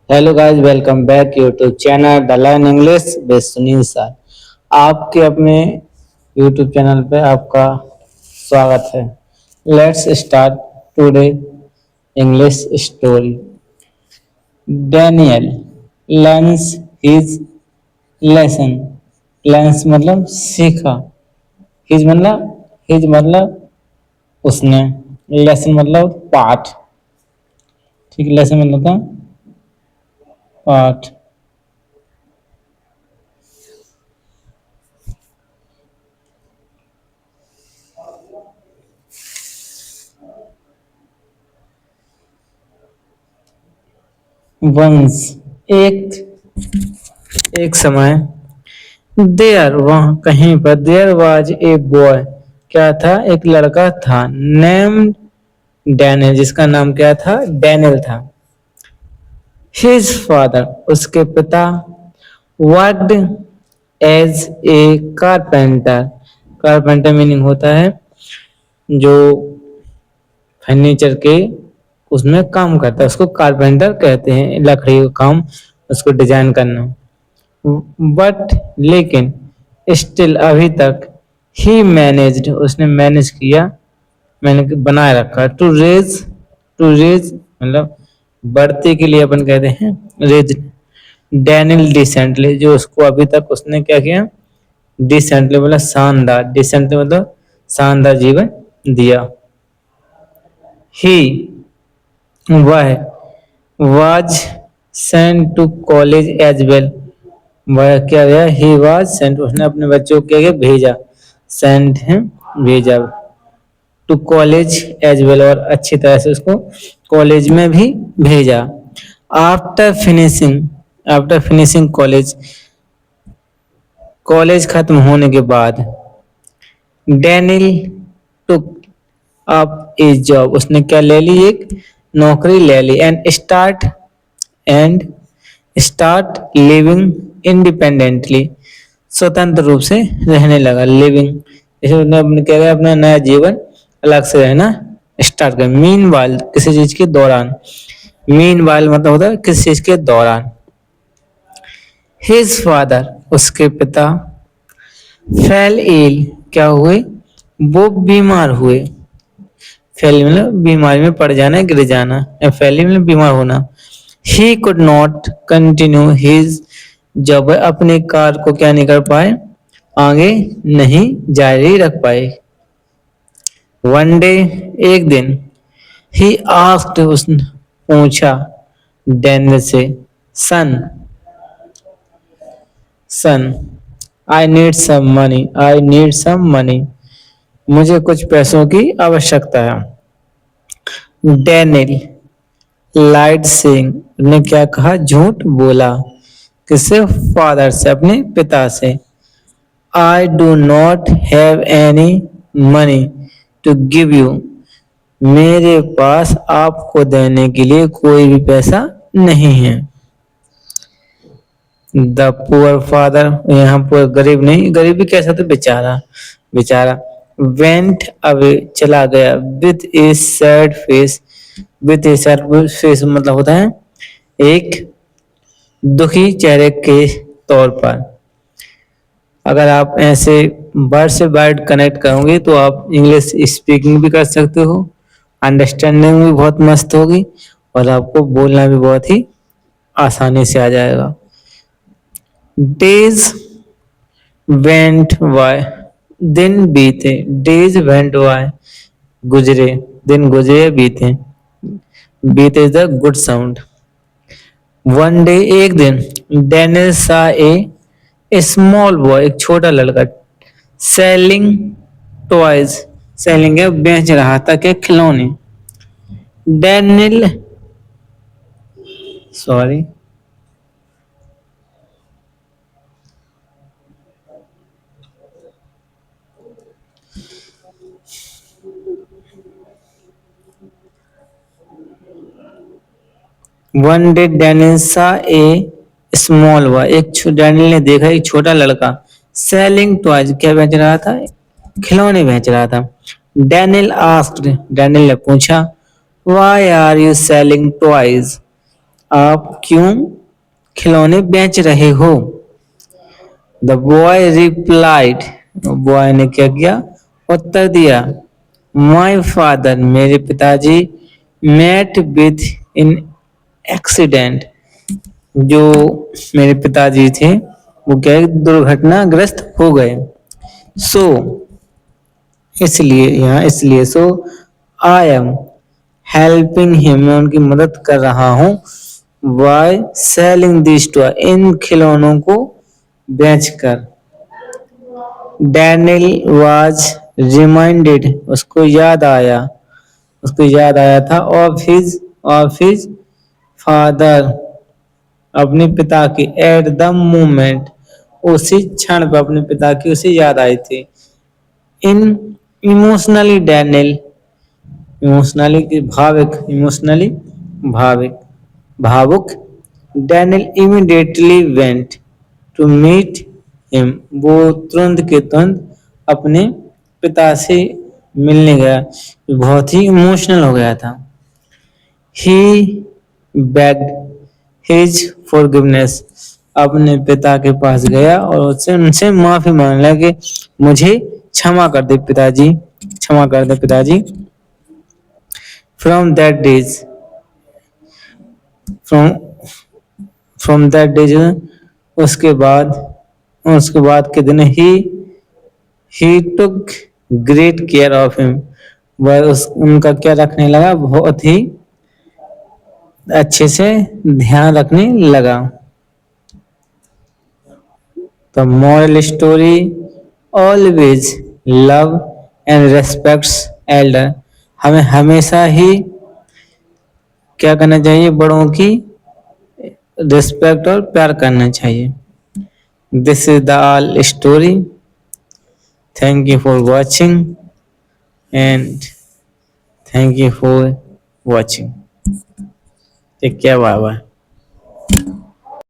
Hello guys, welcome back YouTube channel the learn English with Sunil sir. आपके अपने YouTube channel पे आपका स्वागत है। Let's start today English story. Daniel learns his lesson. Learns मतलब सीखा, हिज मतलब उसने, लेसन मतलब पाठ। ठीक, लेसन मतलब था पाठ। वंस एक एक समय, देयर वहां कहीं पर, देयर वाज ए बॉय क्या था, एक लड़का था, नेम्ड डैनियल जिसका नाम क्या था, डैनियल था। हिज फादर उसके पिता, worked as a carpenter. Carpenter meaning होता है जो फर्नीचर के उसमें काम करता है, उसको कारपेंटर कहते हैं। लकड़ी का काम, उसको डिजाइन करना। बट लेकिन स्टिल अभी तक, ही मैनेज्ड उसने मैनेज किया, मैंने बनाए रखा। टू रेज मतलब बढ़ते के लिए अपन कहते हैं रेज। डैनियल डिसेंटली जो उसको अभी तक उसने क्या किया, डिसेंटली मतलब शानदार, डिसेंटली मतलब शानदार जीवन दिया। ही वह was sent to college as well. वह क्या गया, ही वाज सेंट उसने अपने बच्चों को क्या किया, भेजा। सेंट है भेजा, टू कॉलेज एज वेल और अच्छी तरह से उसको कॉलेज में भी भेजा। आफ्टर फिनिशिंग कॉलेज, कॉलेज खत्म होने के बाद, डैनियल टुक अप ए जॉब उसने क्या ले ली, एक नौकरी ले ली। एंड स्टार्ट लिविंग इंडिपेंडेंटली स्वतंत्र रूप से रहने लगा। लिविंग जैसे उसने अपने क्या किया, अपना नया जीवन अलग से रहना स्टार्ट कर। मीन वाइल किसी चीज के दौरान, मीन वाइल मतलब होता है किसी चीज के दौरान। हिज फादर उसके पिता, फेल इल क्या हुए, वो बीमार हुए। फेल मतलब बीमारी में पड़ जाना, गिर जाना, या फेल मतलब बीमार होना। He could not continue his जब अपने कार को क्या नहीं कर पाए, आगे नहीं जारी रख पाए। वन डे एक दिन, ही आस्क्ड उसने पूछा डैनियल से, सन सन आई नीड सम मनी मुझे कुछ पैसों की आवश्यकता है। डैनियल लाइड सिंह ने क्या कहा, झूठ बोला। किससे, फादर से, अपने पिता से। I do not have any money to give you मेरे पास आपको देने के लिए कोई भी पैसा नहीं है। द पुअर फादर, यहाँ पर गरीब नहीं, गरीब भी कैसा था, बेचारा, बेचारा। वेंट अवे चला गया, with A sad face. With A sad face मतलब होता है एक दुखी चेहरे के तौर पर। अगर आप ऐसे वर्ड से वर्ड कनेक्ट करोगे तो आप इंग्लिश स्पीकिंग भी कर सकते हो, अंडरस्टैंडिंग भी बहुत मस्त होगी, और आपको बोलना भी बहुत ही आसानी से आ जाएगा। डेज वेंट बाय, दिन बीते। डेज वेंट बाय गुजरे, दिन गुजरे, बीते। बीते is the good sound. One day एक दिन, डेनियल सा ए स्मॉल बॉय एक छोटा लड़का, सेलिंग टॉयज, सेलिंग है बेच रहा था क्या, खिलौने। Daniel sorry, one day Daniel सा ए स्मॉल बॉय डैनियल ने देखा एक छोटा लड़का, सेलिंग टॉयज क्या बेच रहा था, खिलौने बेच रहा था। डैनियल आस्क्ड डैनियल ने पूछा, why are you selling toys आप क्यों खिलौने बेच रहे हो? द बॉय रिप्लाइड, बॉय ने क्या किया, उत्तर दिया, माई फादर, मेरे पिताजी, मेट विथ इन एक्सीडेंट, जो मेरे पिताजी थे वो क्या है, दुर्घटनाग्रस्त हो गए। सो इसलिए यहाँ इसलिए सो आई एम हेल्पिंग हिम, मैं उनकी मदद कर रहा हूँ। वाई सेलिंग दिस टॉय, इन खिलौनों को बेचकर। डैनियल वाज रिमाइंडेड, उसको याद आया था ऑफ हिज फादर, अपने पिता की, एट द मोमेंट, उसी क्षण पर अपने पिता की उसे याद आई थी। इन इमोशनली डैनियल, इमोशनली की भाविक, इमोशनली भाविक, भावुक, Daniel immediately went to meet him, वो तुरंत के तुरंत अपने पिता से मिलने गया, बहुत ही इमोशनल हो गया था। ही begged his forgiveness, अपने पिता के पास गया और उससे उनसे माफी मांगने लगे, मुझे क्षमा कर दे पिताजी, क्षमा कर दे पिताजी। From that days, from from that days, उसके बाद उसके बाद के दिन ही टुक ग्रेट केयर ऑफ हिम, वह उस उनका क्या रखने लगा, बहुत ही अच्छे से ध्यान रखने लगा। The moral story, always love and respects Elder, हमें हमेशा ही क्या करना चाहिए, बड़ों की रिस्पेक्ट और प्यार करना चाहिए। This is the all story. Thank you for watching and thank you for watching. Take care, bye bye.